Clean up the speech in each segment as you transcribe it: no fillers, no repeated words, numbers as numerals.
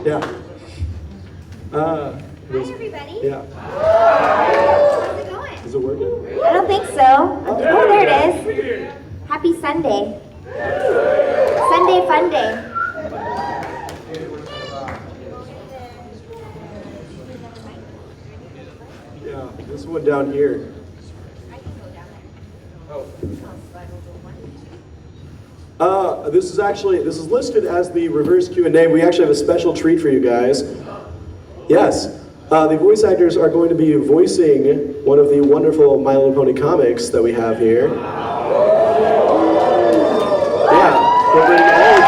Yeah. Hi, everybody. Yeah. How's it going? Is it working? I don't think so. Oh, there it is. Happy Sunday. Sunday fun day. Yeah, this one down here. This is listed as the reverse Q&A. We actually have a special treat for you guys. Yes, the voice actors are going to be voicing one of the wonderful My Little Pony comics that we have here. Yeah, we're bringing all the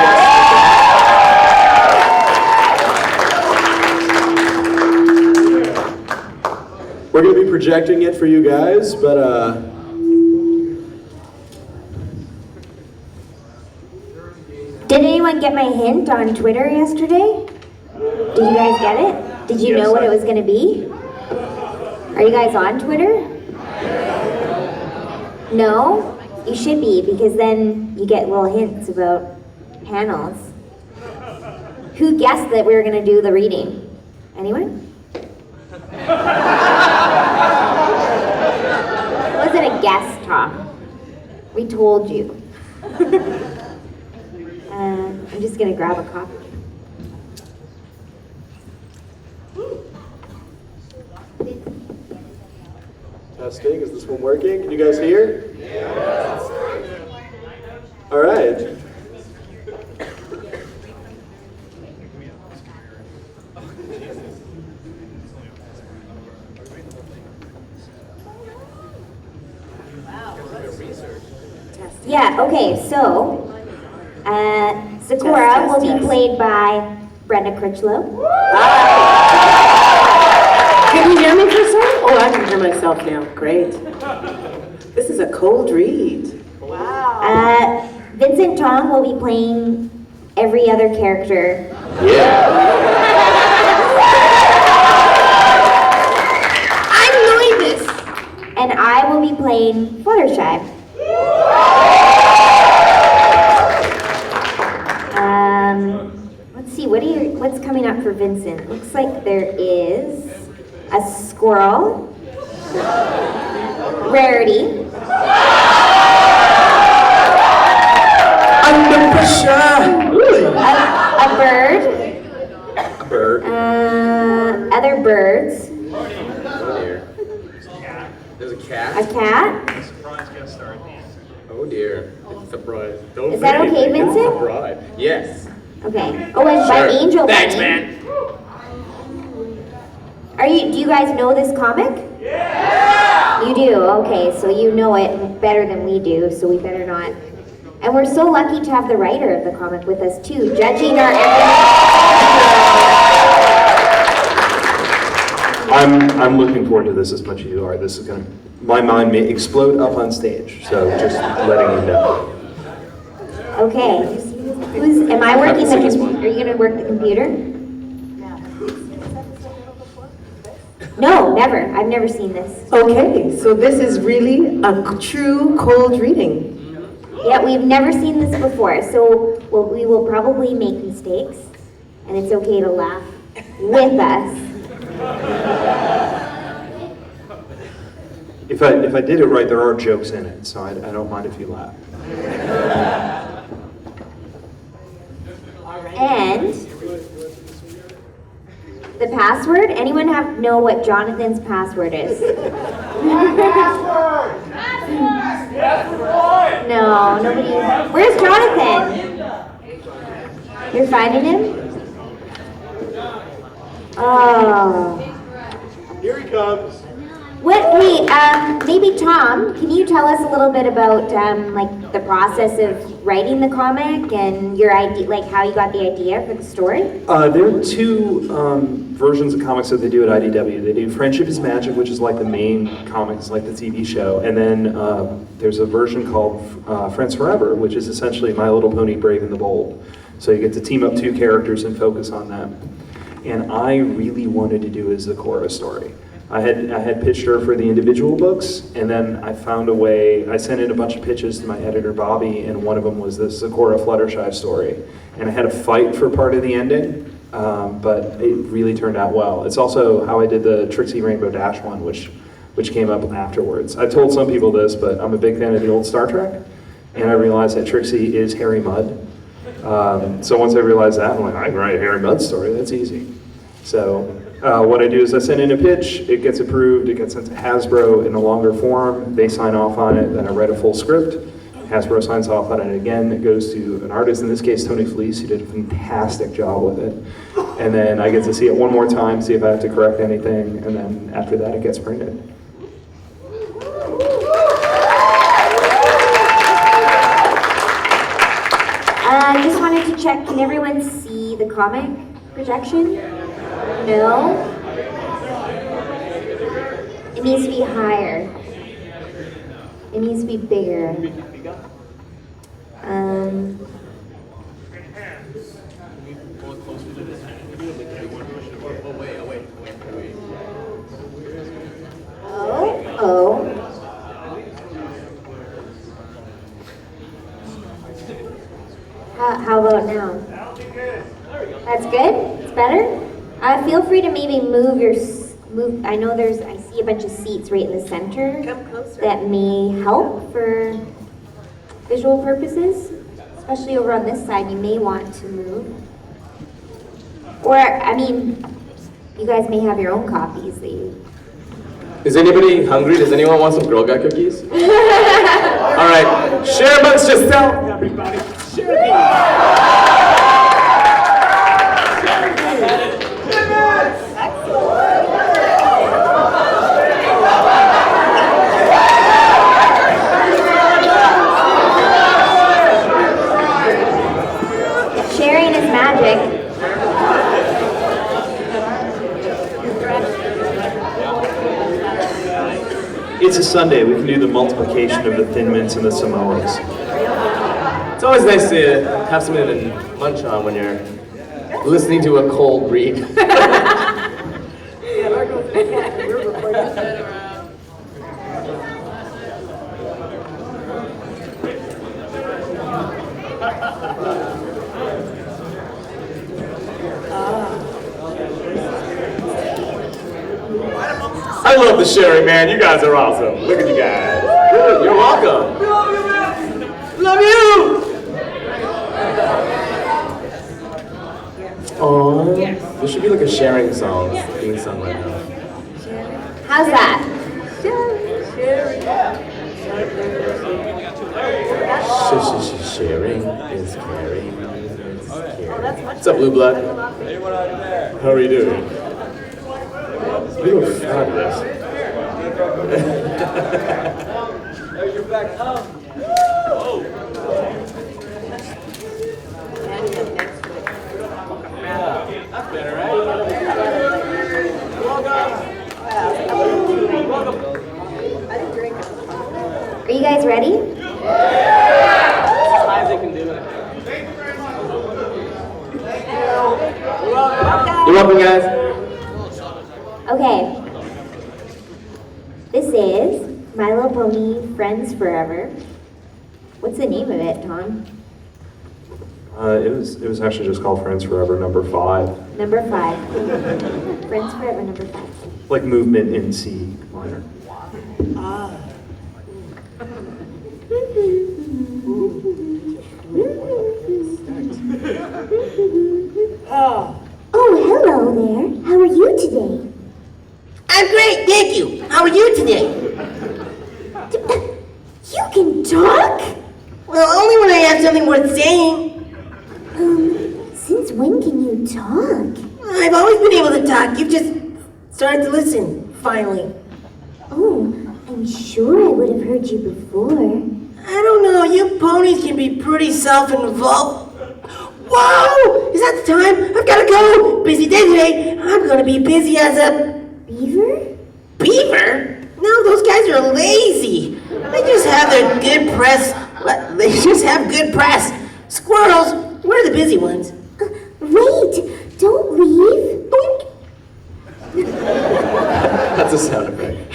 guests. We're going to be projecting it for you guys, but Did anyone get my hint on Twitter yesterday? Did you guys get it? Did you know what it was going to be? Are you guys on Twitter? No? You should be, because then you get little hints about panels. Who guessed that we were going to do the reading? Anyone? It wasn't a guess, Tom. We told you. I'm just going to grab a copy. testing, is this one working? Can you guys hear? Yes. All right. Yeah, okay, so Sakura will be played by Brenda Critchlow. Can you hear me for a second? Oh, I can hear myself now. Great. This is a cold read. Wow. Vincent Tong will be playing every other character. Yeah. I'm doing this. And I will be playing Fluttershy. Let's see, what's coming up for Vincent? Looks like there is a squirrel, Rarity, Under pressure. a bird, other birds, Oh dear. There's a cat. a cat. Surprise guest star at the end. Oh dear. It's a surprise. Don't Is that say okay, anything. It's a Vincent? surprise. Yes. Okay. Oh, and by Sure. Angel Thanks, Bunny. man. Do you guys know this comic? Yeah! You do, okay, so you know it better than we do, so we better not. And we're so lucky to have the writer of the comic with us too, judging our I'm looking forward to this as much as you are. This is gonna, my mind may explode up on stage, so just letting you know. Okay. Am I working the computer? Are you gonna work the computer? No, never. I've never seen this. Okay, so this is really a true cold reading. Yeah, we've never seen this before, so we will probably make mistakes, and it's okay to laugh with us. If I did it right, there are jokes in it, so I don't mind if you laugh. And the password? Anyone know what Jonathan's password is? No, nobody. Where's Jonathan? You're finding him? Oh. Here he comes. Maybe Tom, can you tell us a little bit about like the process of writing the comic and your idea, like how you got the idea for the story? There are two versions of comics that they do at IDW. They do Friendship is Magic, which is like the main comics, like the TV show, and then there's a version called Friends Forever, which is essentially My Little Pony Brave and the Bold. So you get to team up two characters and focus on them. And I really wanted to do is the Korra story. I had pitched her for the individual books, and then I found a way. I sent in a bunch of pitches to my editor Bobby, and one of them was the Sakura Fluttershy story. And I had a fight for part of the ending, but it really turned out well. It's also how I did the Trixie Rainbow Dash one, which came up afterwards. I've told some people this, but I'm a big fan of the old Star Trek, and I realized that Trixie is Harry Mudd. So once I realized that, I'm like, I can write a Harry Mudd story, that's easy. So what I do is I send in a pitch, it gets approved, it gets sent to Hasbro in a longer form, they sign off on it, then I write a full script, Hasbro signs off on it again, it goes to an artist, in this case Tony Fleece, who did a fantastic job with it. And then I get to see it one more time, see if I have to correct anything, and then after that it gets printed. I just wanted to check, can everyone see the comic projection? No? It needs to be higher. It needs to be bigger. Oh. How about now? That's good? It's better? Feel free to maybe move I know I see a bunch of seats right in the center that may help for visual purposes, especially over on this side, you may want to move. Or, you guys may have your own copies that you... Is anybody hungry? Does anyone want some Girl Guide cookies? All right, share amongst yourself, everybody. Share Sharing is magic. It's a Sunday, we can do the multiplication of the Thin Mints and the Samoas. It's always nice to have something to munch on when you're listening to a cold read. I love the sharing, man. You guys are awesome. Look at you guys. You're welcome. Love you. Oh, there should be like a sharing song being sung right now. How's that? Sharing is caring. What's up, Blue Blood? How are you doing? You look fabulous. You're back home. That's better, right? Are you guys ready? As high as they can do it. You're welcome, guys. Okay. This is My Little Pony Friends Forever. What's the name of it, Tom? It was actually just called Friends Forever #5. Number 5. Friends Forever, number 5. Like movement in C minor. Oh, hello there. How are you today? I'm great, thank you. How are you today? You can talk? Well, only when I have something worth saying. Since when can you talk? I've always been able to talk. You've just started to listen, finally. Oh, I'm sure I would have heard you before. I don't know, you ponies can be pretty self-involved. Whoa! Is that the time? I've gotta go! Busy day today. I'm gonna be busy as a... Beaver? beaver? No, those guys are lazy. They just have their good press. They just have good press. Squirrels, we're the busy ones. Wait! Don't leave! Boink. That's a sound effect.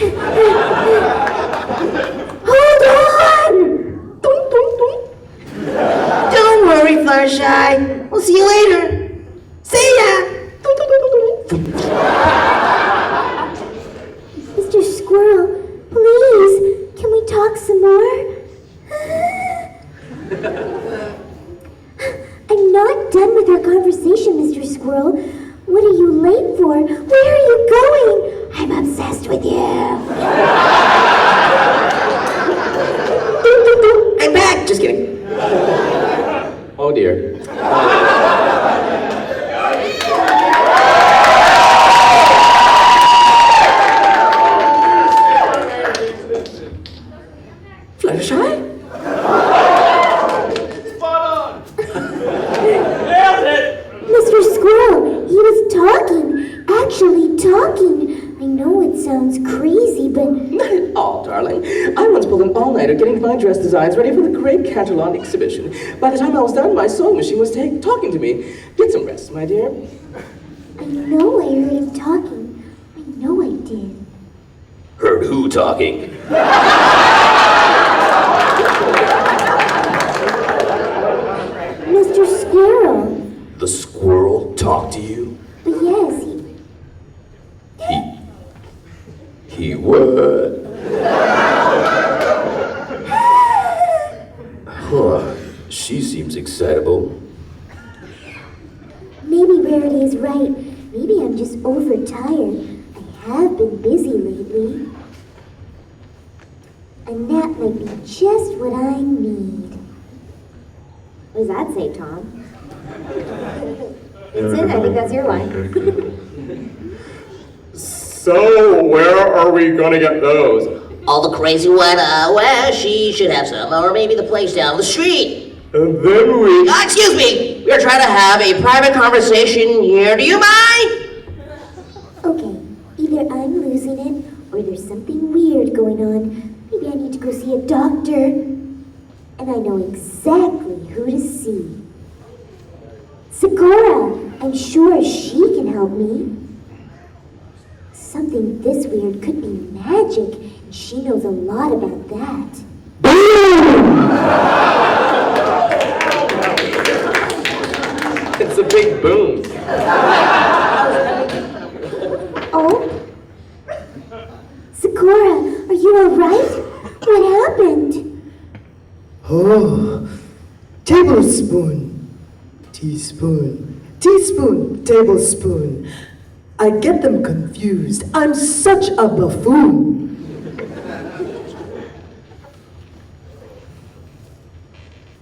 Hold on! Doink, doink, doink. Don't worry, Fluttershy. We'll see you later. See ya! Mr. Squirrel, please, can we talk some more? I'm not done with our conversation, Mr. Squirrel. What are you late for? Where are you going? I'm obsessed with you. I'm back! Just kidding. Oh dear. Fluttershy? Mr. Squirrel, he was talking, actually talking. I know it sounds crazy, but Not at all, darling. I once pulled an all-nighter getting my dress designs ready for the great Canterlot exhibition. By the time I was done, my sewing machine was talking to me. Get some rest, my dear. I know I heard him talking. I know I did. Heard who talking? Mr. Squirrel. The squirrel talked to you? But yes, He what? Huh. She seems excitable. maybe Rarity is right. Maybe I'm just overtired. I have been busy lately. A nap might be just what I need. What does that say, Tom? Vincent, I think that's your line. So, where are we gonna get those? All the crazy one, well, she should have some. Or maybe the place down the street. And then we... Excuse me! We're trying to have a private conversation here. Do you mind? Okay, either I'm losing it or there's something weird going on. Maybe I need to go see a doctor. And I know exactly who to see. Sakura! I'm sure she can help me. Something this weird could be magic, and she knows a lot about that. It's a big boom. Oh? Sakura, are you alright? What happened? Oh, tablespoon, teaspoon, teaspoon, tablespoon. I get them confused. I'm such a buffoon.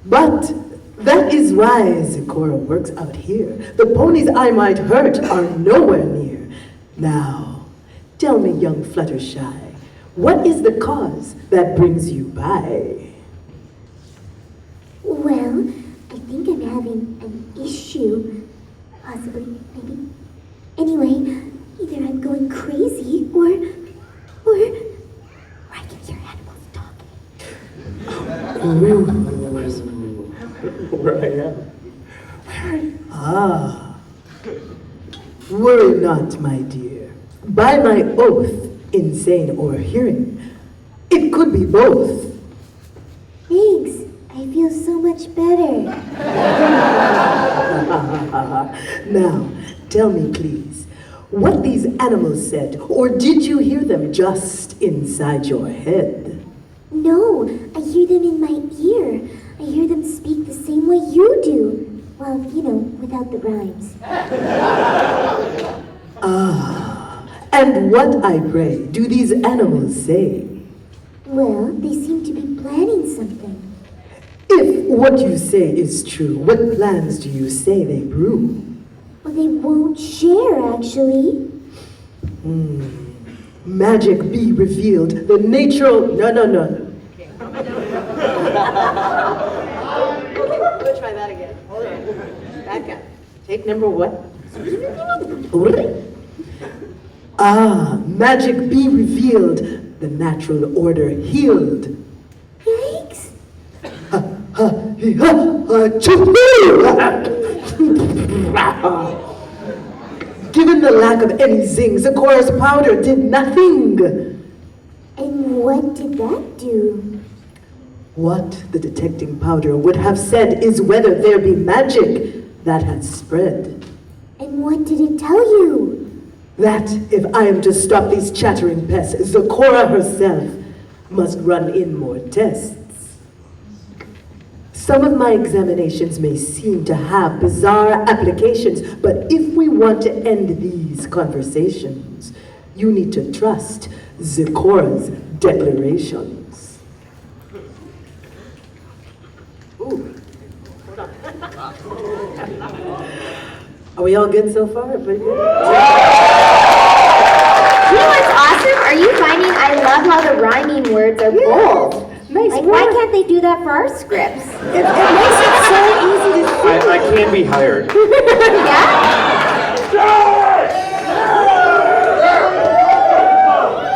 But that is why Zikora works out here. The ponies I might hurt are nowhere near. Now, tell me, young Fluttershy, what is the cause that brings you by? Well, I think I'm having an issue. Possibly, maybe. Anyway, either I'm going crazy or I can hear animals talking. Where I am. Ah, worry not, my dear. By my oath, insane or hearing, it could be both. Thanks. I feel so much better. Now, tell me, please, what these animals said, or did you hear them just inside your head? No, I hear them in my ear. I hear them speak the same way you do. Well, you know, without the rhymes. Ah, and what, I pray, do these animals say? Well, they seem to be planning something. If what you say is true, what plans do you say they brew? Well, they won't share, actually. Magic be revealed, the natural... No. We'll try that again. Hold on. Back up. Take number what? Ah, magic be revealed, the natural order healed. Yikes! Given the lack of any zing, Zikora's powder did nothing. And what did that do? What the detecting powder would have said is whether there be magic that has spread. And what did it tell you? That if I am to stop these chattering pests, Zecora herself must run in more tests. Some of my examinations may seem to have bizarre applications, but if we want to end these conversations, you need to trust Zecora's declarations. Ooh. Hold on. Are we all good so far? Everybody good? You know what's awesome? Are you finding I love how the rhyming words are bold? Nice Like, work. why can't they do that for our scripts? It makes it so easy to see. I can be hired.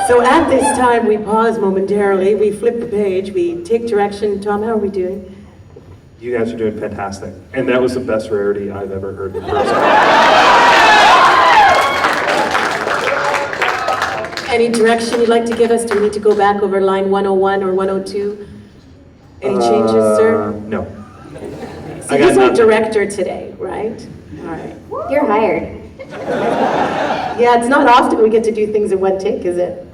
So at this time, we pause momentarily, we flip the page, we take direction. Tom, how are we doing? You guys are doing fantastic. And that was the best rarity I've ever heard in person. Any direction you'd like to give us? Do we need to go back over line 101 or 102? Any changes, sir? No. So he's our director today, right? All right. You're hired. Yeah, it's not often we get to do things in one take, is it?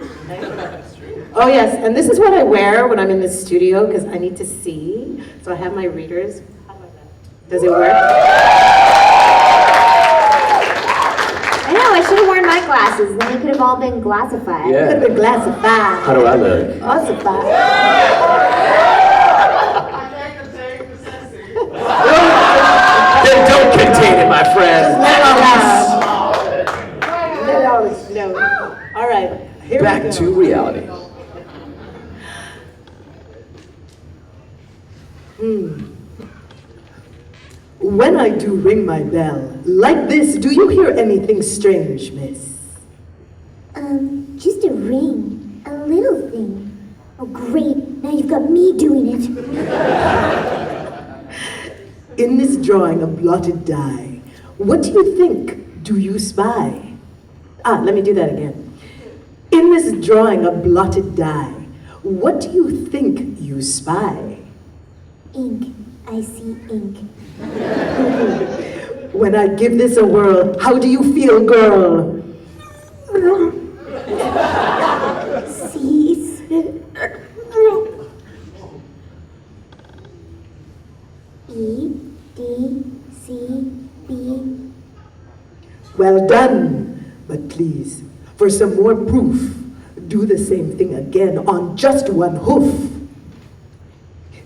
Oh yes, and this is what I wear when I'm in the studio because I need to see. So I have my readers. Does it work? I know, I should have worn my glasses, then we could have all been glassified. Could have been glassified. How do I look? Ossified. Then don't contain it, my friend. Let all this know. All right, here we Back go. to reality. When I do ring my bell, like this, do you hear anything strange, miss? Just a ring. A little thing. Oh, great. Now you've got me doing it. In this drawing of blotted die, what do you think do you spy? Let me do that again. In this drawing of blotted die, what do you think you spy? Ink. I see ink. When I give this a whirl, how do you feel, girl? Cease. E, D, C, B. Well done, but please, for some more proof, do the same thing again on just one hoof.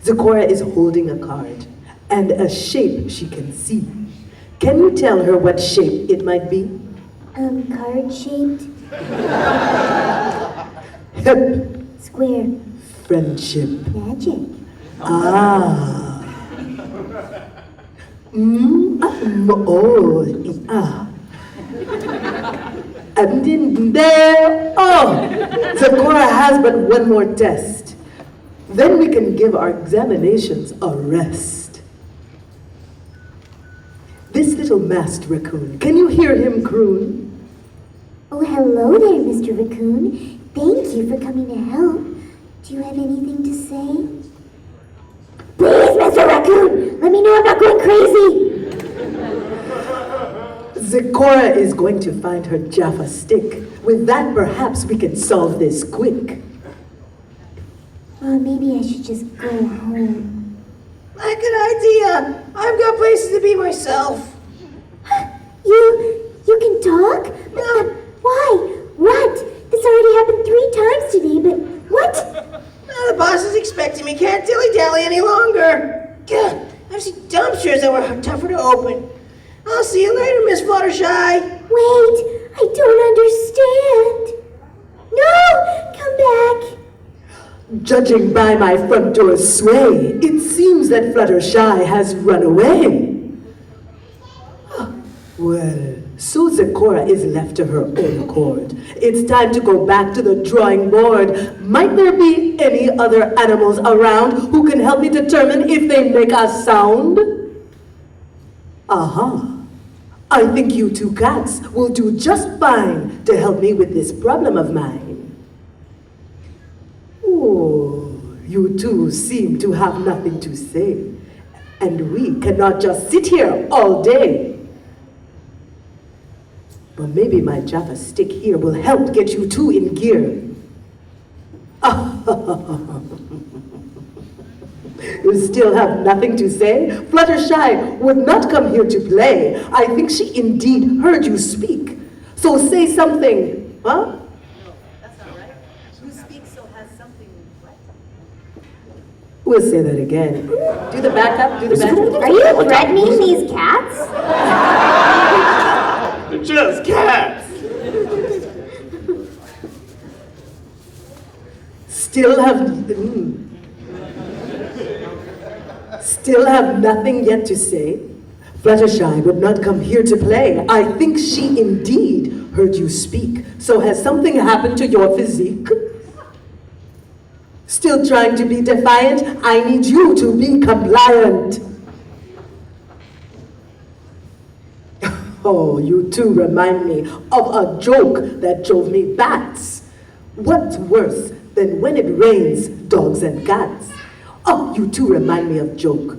Zecora is holding a card and a shape she can see. Can you tell her what shape it might be? Card shaped. Hip, Square. friendship. Magic. Ah. And in there, Zecora has but one more test. Then we can give our examinations a rest. This little masked raccoon, can you hear him croon? Oh, hello there, Mr. Raccoon. Thank you for coming to help. Do you have anything to say? Please, Mr. Raccoon, let me know I'm not going crazy. Zecora is going to find her Jaffa stick. With that, perhaps we can solve this quick. Maybe I should just go home. A good idea. I've got places to be myself. You can talk? Why? What? This already happened 3 times today, but what? The boss is expecting me. Can't dilly-dally any longer. Gah, I've seen dumpsters that were tougher to open. I'll see you later, Miss Fluttershy. Wait, I don't understand. No, come back. Judging by my front door sway, it seems that Fluttershy has run away. Well, so Zecora is left to her own accord. It's time to go back to the drawing board. Might there be any other animals around who can help me determine if they make a sound? Aha. I think you 2 cats will do just fine to help me with this problem of mine. Oh, you 2 seem to have nothing to say. And we cannot just sit here all day. But maybe my Jaffa stick here will help get you two in gear. You still have nothing to say? Fluttershy would not come here to play. I think she indeed heard you speak. So say something, huh? That's not right. Who speaks so has something, what? We'll say that again. Do the backup, do the backup. Are you threatening these cats? They're just cats. Still have nothing yet to say? Fluttershy would not come here to play. I think she indeed heard you speak. So has something happened to your physique? Still trying to be defiant? I need you to be compliant. Oh, you two remind me of a joke that drove me bats. What's worse than when it rains dogs and cats? Oh, you two remind me of joke.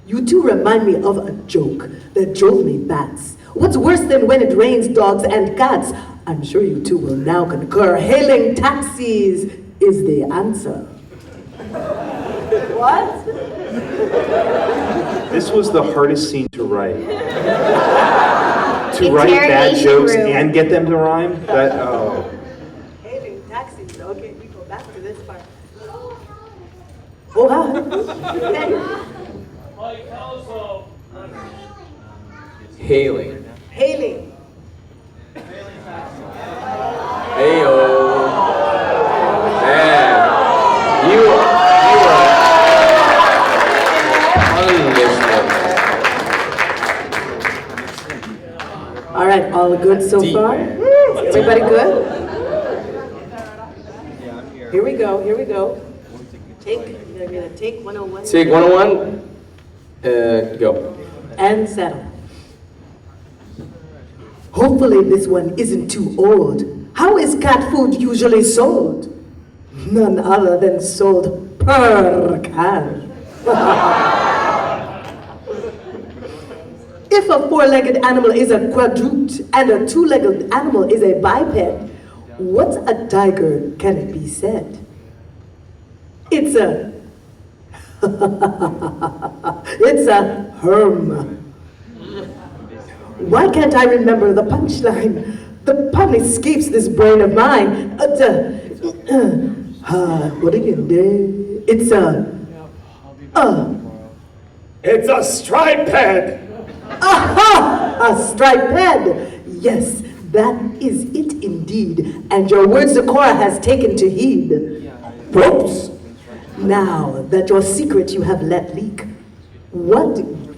You two remind me of a joke that drove me bats. What's worse than when it rains dogs and cats? I'm sure you two will now concur. Hailing taxis is the answer. What? This was the hardest scene to write. To write bad Interrogation jokes room. and get them to rhyme? That, oh. Hailing taxis. Okay, we go back to this part. Oh, hi. Hailing. Hailing. Heyo. Man, you are unlistenable. All right, all good so Deep, far? man. Everybody good? Here we go, here we go. We're gonna take 101. Take 101. Go. And settle. Hopefully this one isn't too old. How is cat food usually sold? None other than sold per can. If a four-legged animal is a quadruped and a two-legged animal is a biped, what's a tiger, can it be said? It's a it's a herm. Why can't I remember the punchline? The pun escapes this brain of mine. What again? It's a It's a striped head. aha! A striped head. Yes, that is it indeed. And your words Sakura has taken to heed. Whoops. Now that your secret you have let leak, what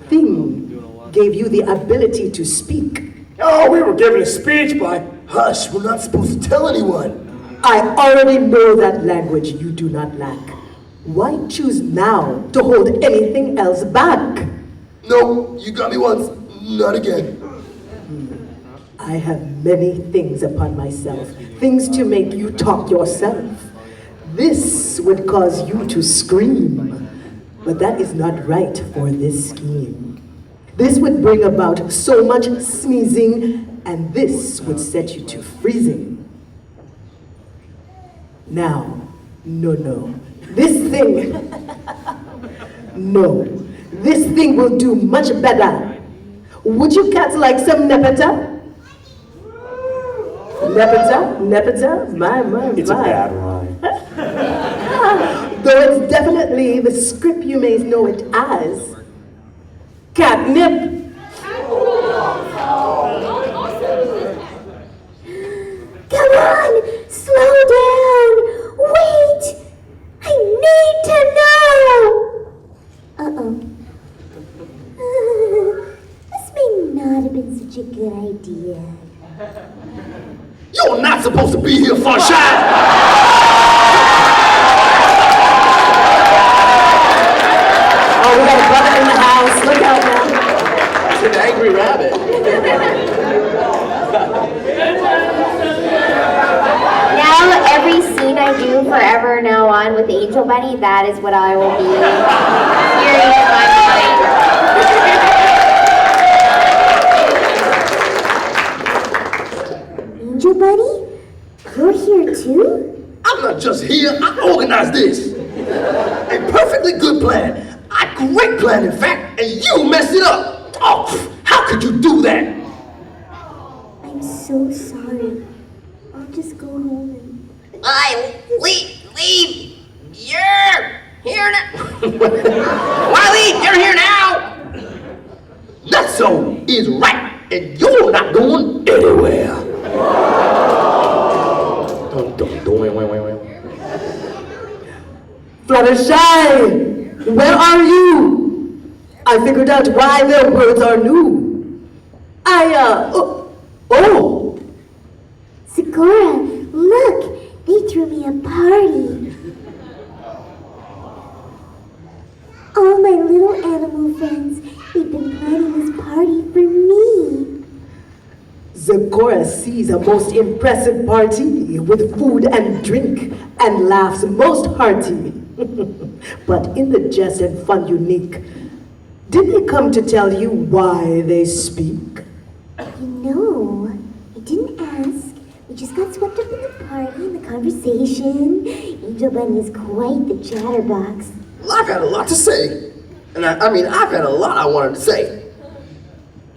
thing gave you the ability to speak? Oh, we were given a speech by. Hush, we're not supposed to tell anyone. I already know that language you do not lack. Why choose now to hold anything else back? No, you got me once, not again. I have many things upon myself, things to make you talk yourself. This would cause you to scream, but that is not right for this scheme. This would bring about so much sneezing, and this would set you to freezing. Now, no, this thing, no, this thing will do much better. Would you cats like some nepeta? Nepeta, my. It's a bad rhyme. Though it's definitely the script you may know it as. Catnip. Come on, slow down. Wait, I need to know. This may not have been such a good idea. You're not supposed to be here, Sunshine! Oh, we got a brother in the house. Look out now. It's an angry rabbit. Now every scene I do forever now on with Angel Bunny, that is what I will be hearing in my mind. just here. I organized this. A perfectly good plan. A great plan, in fact, and you messed it up. Oh, how could you do that? I'm so sorry. I'll just go home and... Leave! You're here now. Wiley, you're here now. That's so is right, and you're not going anywhere. Fluttershy, where are you? I figured out why their words are new. Oh. Sakura, look! They threw me a party. All my little animal friends, they've been planning this party for me. Zagora sees a most impressive party with food and drink and laughs most hearty. But in the jest and fun unique, did they come to tell you why they speak? No, I didn't ask. We just got swept up in the party and the conversation. Angel Bunny is quite the chatterbox. Well, I've had a lot to say. And I've had a lot I wanted to say.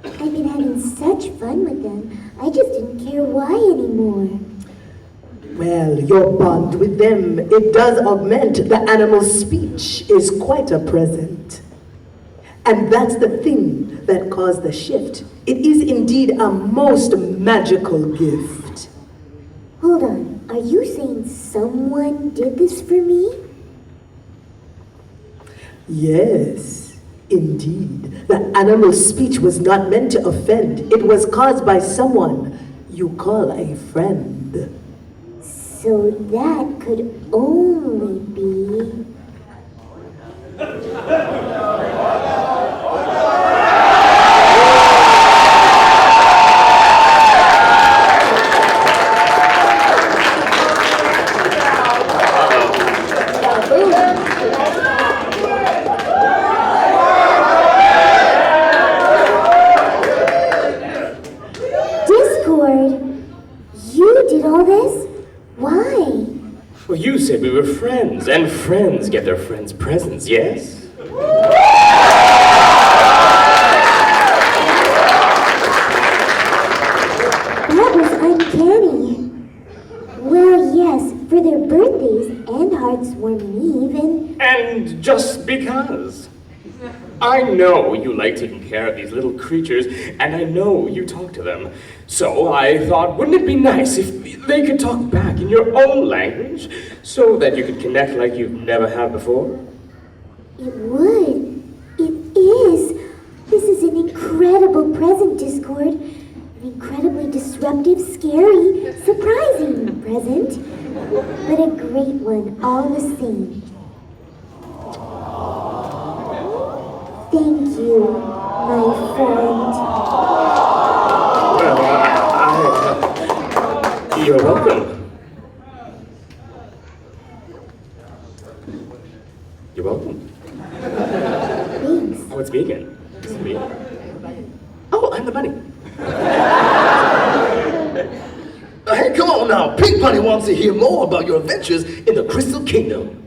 I've been having such fun with them. I just didn't care why anymore. Well, your bond with them, it does augment the animal's speech, is quite a present. And that's the thing that caused the shift. It is indeed a most magical gift. Hold on, are you saying someone did this for me? Yes, indeed. The animal's speech was not meant to offend. It was caused by someone you call a friend. So that could only be... Well, you said we were friends, and friends get their friends presents, yes? That was uncanny. Well, yes, for their birthdays and hearts-warming even. And just because. I know you like taking care of these little creatures, and I know you talk to them. So I thought, wouldn't it be nice if they could talk back in your own language, so that you could connect like you've never had before? It would. It is. This is an incredible present, Discord. An incredibly disruptive, scary, surprising present. But a great one all the same. Thank you, my friend. Well, you're welcome. You're welcome. Thanks. Oh, it's me again. It's me. Oh, I'm the bunny. Hey, come on now. Pink Bunny wants to hear more about your adventures in the Crystal Kingdom.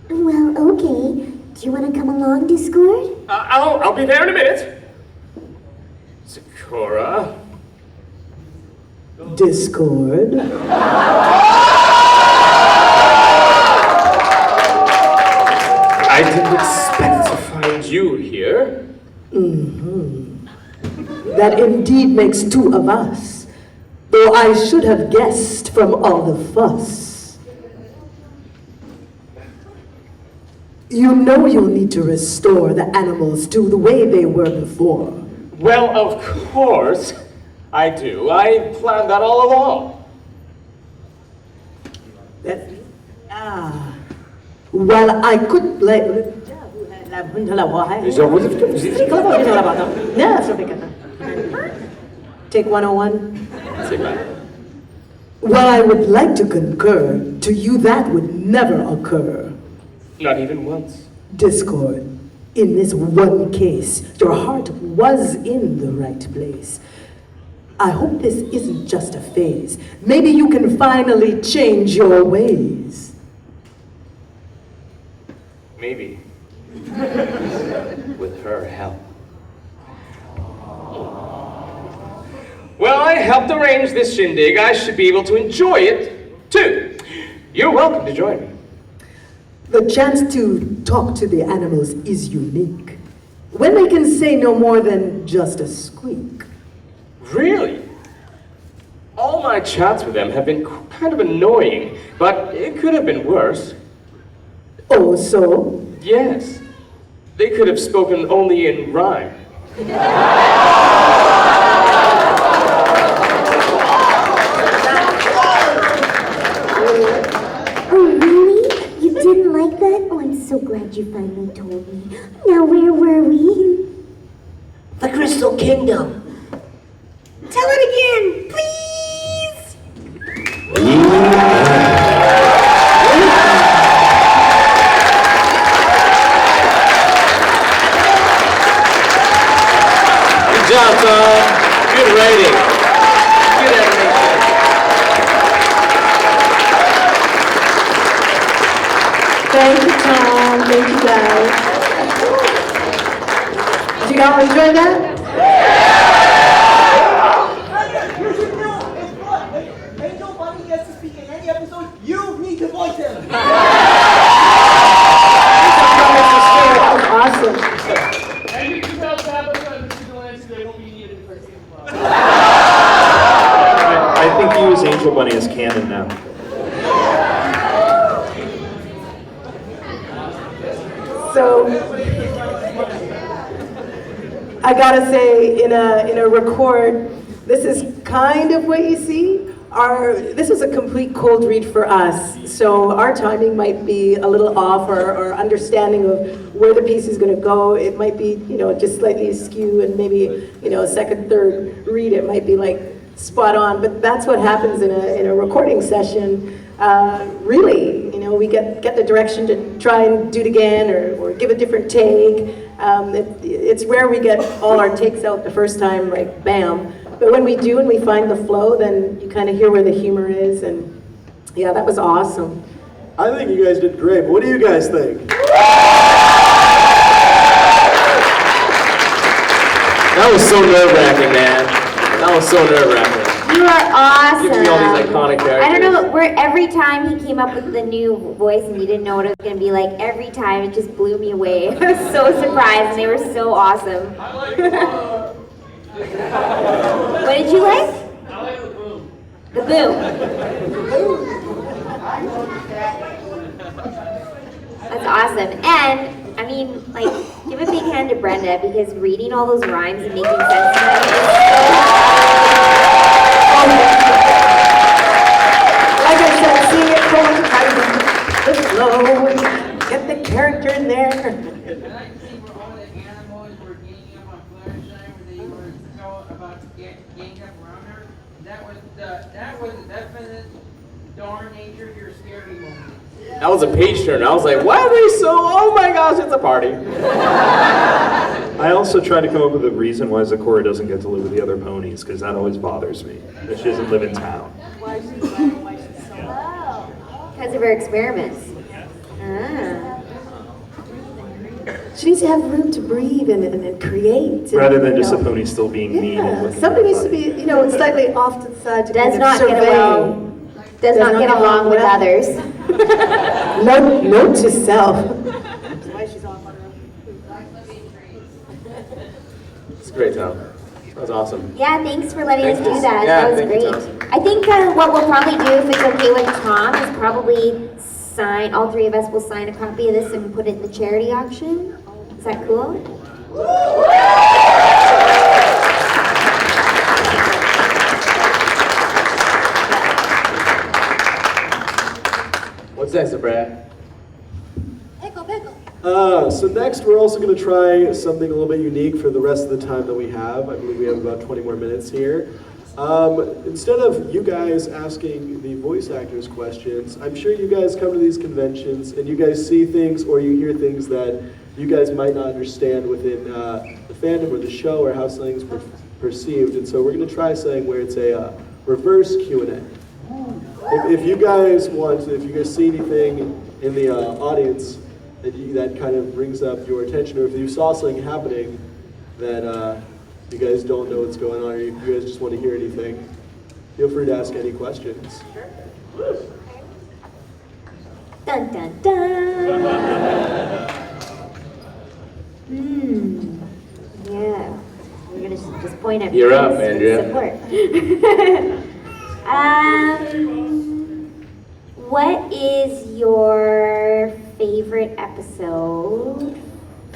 Well, okay. Do you want to come along, Discord? I'll be there in a minute. Sakura. Discord. I didn't expect to find you here. That indeed makes two of us, though I should have guessed from all the fuss. You know you'll need to restore the animals to the way they were before. Well, of course I do. I planned that all along. Well, I could Take 101. Well, I would like to concur. To you, that would never occur. Not even once. Discord. In this one case, your heart was in the right place. I hope this isn't just a phase. Maybe you can finally change your ways. Maybe. With her help. Well, I helped arrange this shindig. I should be able to enjoy it, too. You're welcome to join me. The chance to talk to the animals is unique. When they can say no more than just a squeak. Really? All my chats with them have been kind of annoying, but it could have been worse. Oh, so? Yes. They could have spoken only in rhyme. Oh, really? You didn't like that? Oh, I'm so glad you finally told me. Now, where were we? The Crystal Kingdom. Tell it again, please. Good job, Tom. Good writing. Good animation. Thank you, Tom. Thank you, guys. Did you all enjoy that? Ain't nobody gets to speak in any episode. You need to voice him. Awesome. And you can tell Tabitha and Mr. Delancey they won't be needed for season 5. I think you as Angel Bunny is canon now. So, I gotta say, in a record, this is kind of what you see. This was a complete cold read for us, so our timing might be a little off, or our understanding of where the piece is gonna go, it might be, just slightly askew, and maybe, a second, third read, it might be like spot on, but that's what happens in a recording session. Really, we get the direction to try and do it again, or give a different take. It's rare we get all our takes out the first time, like bam. But when we do and we find the flow, then you kind of hear where the humor is, and yeah, that was awesome. I think you guys did great, but what do you guys think? That was so nerve-wracking, man. That was so nerve-wracking. You are awesome. Gives me all these iconic characters. I don't know, every time he came up with the new voice and we didn't know what it was going to be like, every time it just blew me away. I was so surprised and they were so awesome. What did you like? I like the boom. The boom. That's awesome. And, I mean, give a big hand to Brenda because reading all those rhymes and making sense of them is Like I said, seeing it coincide with the flow, get the character in there. And I see where all the animals were ganging up on Fluttershy, where they were so about to gang up around her. That was the definite darn nature of your scary moment. That was a page turn. I was like, why are they so, oh my gosh, it's a party. I also try to come up with a reason why Zecora doesn't get to live with the other ponies, because that always bothers me, that she doesn't live in town. because of her experiments. Ah. She needs to have room to breathe and create. Rather than just a pony still being mean. And looking Somebody needs to funny. be, slightly off to the side to Does kind of not get survey. along. Does not get along with others. Note to self. It's great, Tom. That was awesome. Yeah, thanks for letting us Thank you. do that. Yeah, That was thank you, great. Tom. I think what we'll probably do, if it's okay with Tom, is probably sign, all three of us will sign a copy of this and put it in the charity auction. Is that cool? What's next, Brad? So next we're also going to try something a little bit unique for the rest of the time that we have. I believe we have about 20 more minutes here. Instead of you guys asking the voice actors questions, I'm sure you guys come to these conventions and you guys see things or you hear things that you guys might not understand within the fandom or the show or how things perceived. And so we're going to try something where it's a reverse Q&A. If you guys want, if you guys see anything in the audience that kind of brings up your attention, or if you saw something happening that you guys don't know what's going on, or if you guys just want to hear anything, feel free to ask any questions. Dun dun dun. Yeah. We're gonna just point at. You're up, Andrea. Support. What is your favorite episode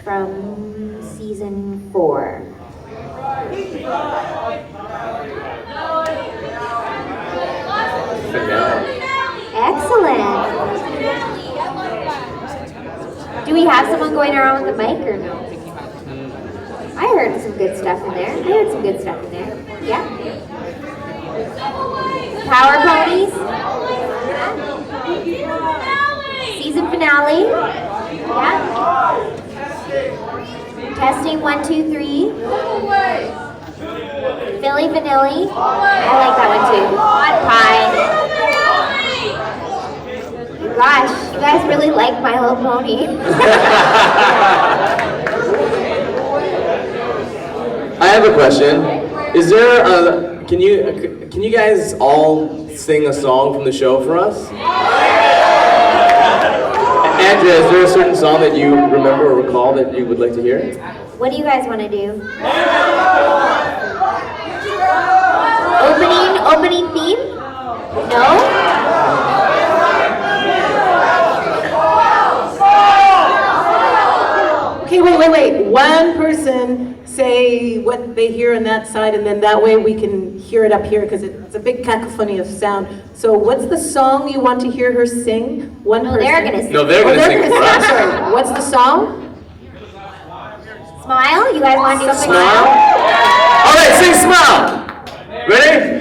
from season 4? Excellent. Do we have someone going around with the mic or no? I heard some good stuff in there. Yeah. Power Ponies. Season finale. Yeah. Testing 1, 2, 3. Philly Vanilli. I like that one too. Pie. Gosh, you guys really like My Little Pony. I have a question. Is there can you guys all sing a song from the show for us? Andrea, is there a certain song that you remember or recall that you would like to hear? What do you guys want to do? Opening theme? No? Okay, wait. One person say what they hear on that side, and then that way we can hear it up here, because it's a big cacophony of sound. So what's the song you want to hear her sing? One person. They're going to sing. No, they're going to sing it for us. Sorry, what's the song? Smile? You guys want to do something? Smile? All right, sing Smile. Ready?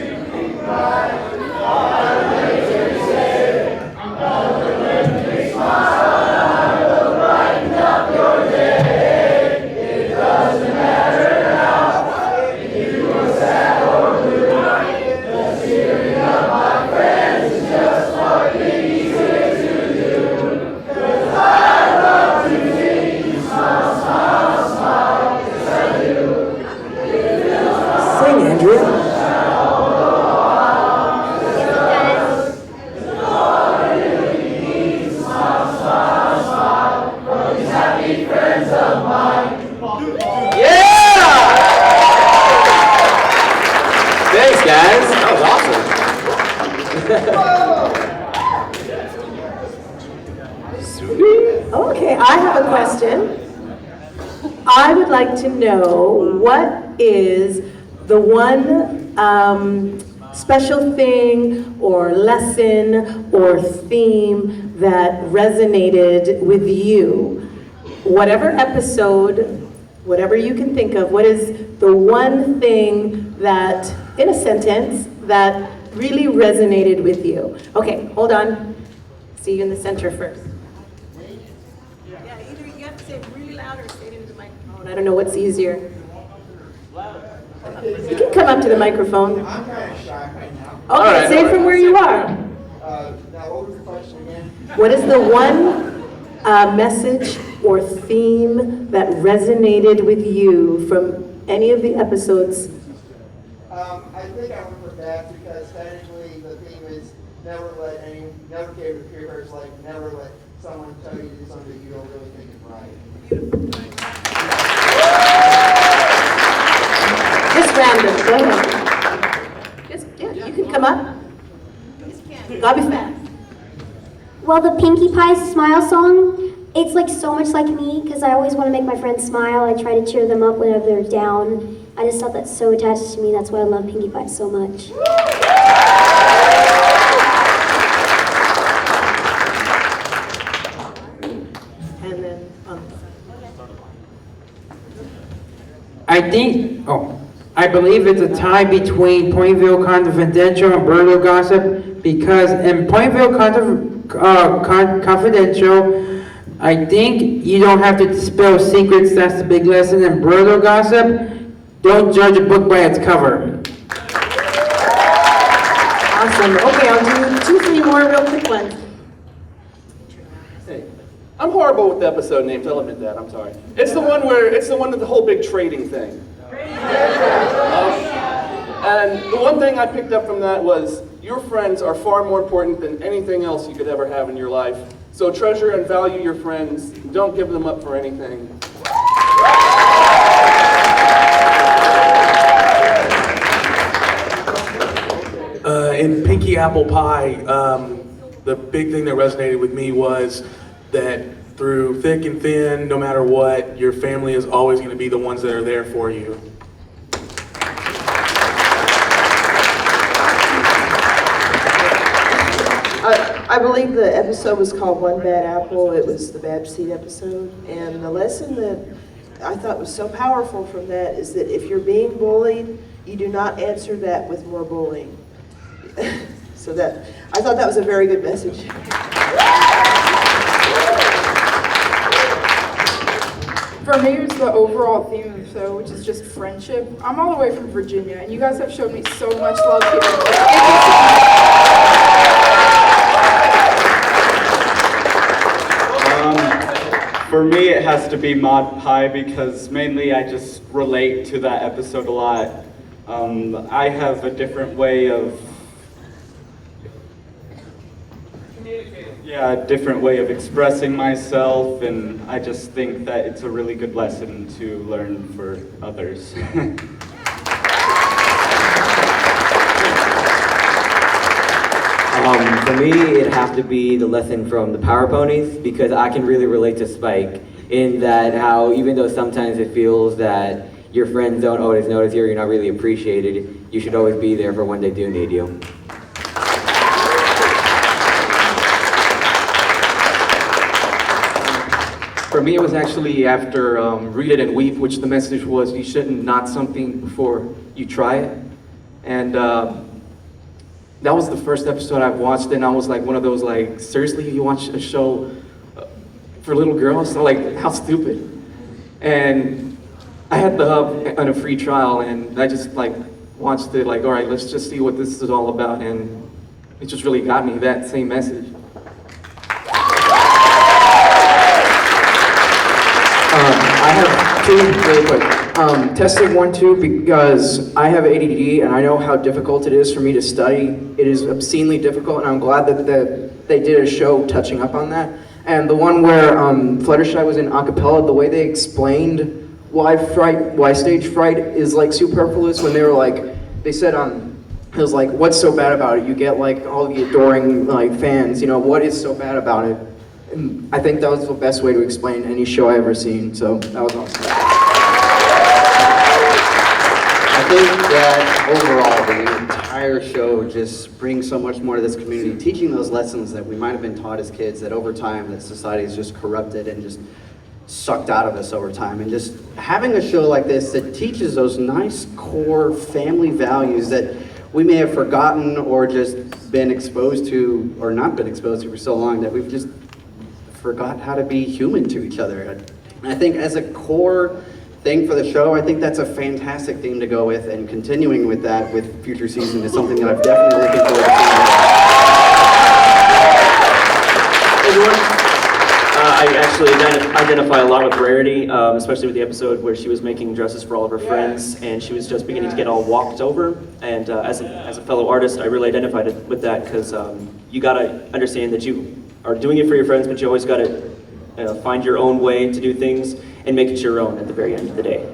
Okay, I have a question. I would like to know, what is the one special thing or lesson or theme that resonated with you? Whatever episode, whatever you can think of, what is the one thing that, in a sentence, that really resonated with you? Okay, hold on. See you in the center first. Yeah, either you have to say it really loud or say it into the microphone. I don't know what's easier. You can come up to the microphone. I'm kind of shy right now. Okay, say it from where you are. Now, what was the question again? What is the one message or theme that resonated with you from any of the episodes? I think I went with that because technically the theme is never give a peer pressure, like never let someone tell you to do something you don't really think is right. Just random, go ahead. Yeah, you can come up. Gotta be fast. Well, the Pinkie Pie Smile song, it's like so much like me because I always want to make my friends smile. I try to cheer them up whenever they're down. I just thought that's so attached to me. That's why I love Pinkie Pie so much. And then, I believe it's a tie between Ponyville Confidential and Berto Gossip, because in Ponyville Confidential, I think you don't have to spill secrets. That's the big lesson. In Berto Gossip, Don't judge a book by its cover. Awesome. Okay, I'll do 2, 3 more real quick ones. Hey, I'm horrible with the episode names. I'll admit that. I'm sorry. It's the one with the whole big trading thing. And the one thing I picked up from that was your friends are far more important than anything else you could ever have in your life. So treasure and value your friends. Don't give them up for anything. In Pinky Apple Pie, the big thing that resonated with me was that through thick and thin, no matter what, your family is always going to be the ones that are there for you. I believe the episode was called One Bad Apple. It was the Bad Seed episode. And the lesson that I thought was so powerful from that is that if you're being bullied, you do not answer that with more bullying. So I thought that was a very good message. For me, it was the overall theme of the show, which is just friendship. I'm all the way from Virginia, and you guys have shown me so much love here. For me, it has to be Mod Pie because mainly I just relate to that episode a lot. I have a different way of expressing myself, and I just think that it's a really good lesson to learn for others. For me, it'd have to be the lesson from the Power Ponies because I can really relate to Spike in that how even though sometimes it feels that your friends don't always notice you or you're not really appreciated, you should always be there for when they do need you. For me, it was actually after Read It and Weep, which the message was you shouldn't not something before you try it. And that was the first episode I've watched, and I was like one of those like, seriously, you watch a show for little girls? So like, how stupid. And I had the hub on a free trial, and I just like watched it like, all right, let's just see what this is all about. And it just really got me, that same message. I have 2 really quick. Testing 1, 2, because I have ADD and I know how difficult it is for me to study. It is obscenely difficult, and I'm glad that they did a show touching up on that. And the one where Fluttershy was in acapella, the way they explained why stage fright is like superfluous when they were like, they said it was like, what's so bad about it? You get like all the adoring like fans, you know, what is so bad about it? And I think that was the best way to explain any show I ever seen, so that was awesome. I think that overall the entire show just brings so much more to this community, teaching those lessons that we might have been taught as kids, that over time that society is just corrupted and just sucked out of us over time. And just having a show like this that teaches those nice core family values that we may have forgotten or just been exposed to or not been exposed to for so long that we've just forgot how to be human to each other. And I think as a core thing for the show, I think that's a fantastic theme to go with, and continuing with that with future seasons is something that I've definitely looking forward to seeing. I actually identify a lot with Rarity, especially with the episode where she was making dresses for all of her friends, and she was just beginning to get all walked over. And as a fellow artist, I really identified with that because you gotta understand that you are doing it for your friends, but you always gotta find your own way to do things and make it your own at the very end of the day.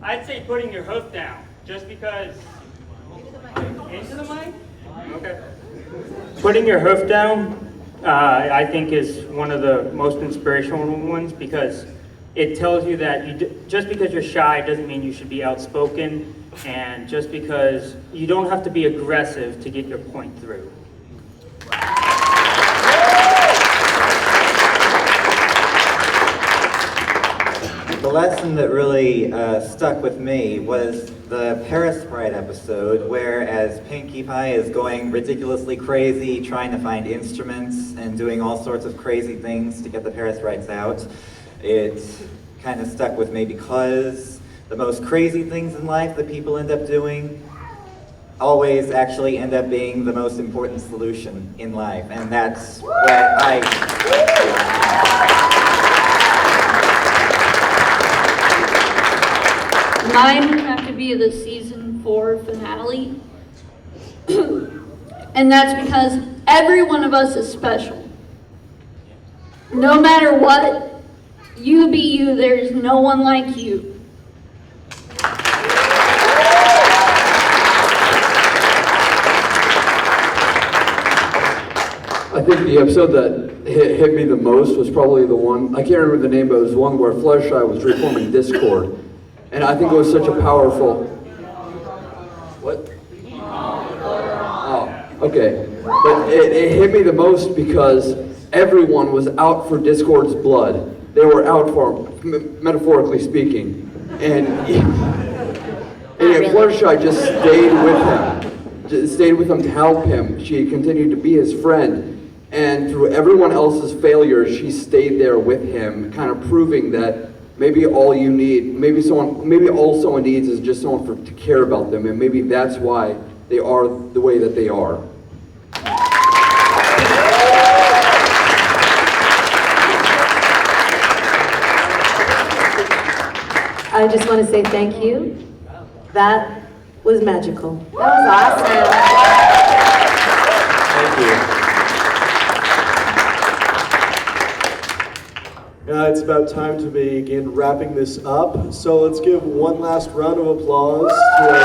I'd say putting your hoof down, just because. Into the mic? Okay. Putting your hoof down, I think, is one of the most inspirational ones because it tells you that just because you're shy doesn't mean you should be outspoken, and just because you don't have to be aggressive to get your point through. The lesson that really stuck with me was the Paris Pride episode, where as Pinkie Pie is going ridiculously crazy, trying to find instruments and doing all sorts of crazy things to get the Paris rights out, it kind of stuck with me because the most crazy things in life that people end up doing always actually end up being the most important solution in life, and that's what Mine would have to be the season 4 finale. And that's because every one of us is special. No matter what, you be you, there's no one like you. I think the episode that hit me the most was probably the one, I can't remember the name, but it was one where Fluttershy was reforming Discord. And I think it was such a powerful... What? Oh, okay. But it hit me the most because everyone was out for Discord's blood. They were out for, metaphorically speaking. And Fluttershy just stayed with him. Just stayed with him to help him. She continued to be his friend. And through everyone else's failures, she stayed there with him, kind of proving that maybe all you need, maybe all someone needs is just someone to care about them, and maybe that's why they are the way that they are. I just want to say thank you. That was magical. That was awesome. Thank you. It's about time to begin wrapping this up, so let's give one last round of applause to our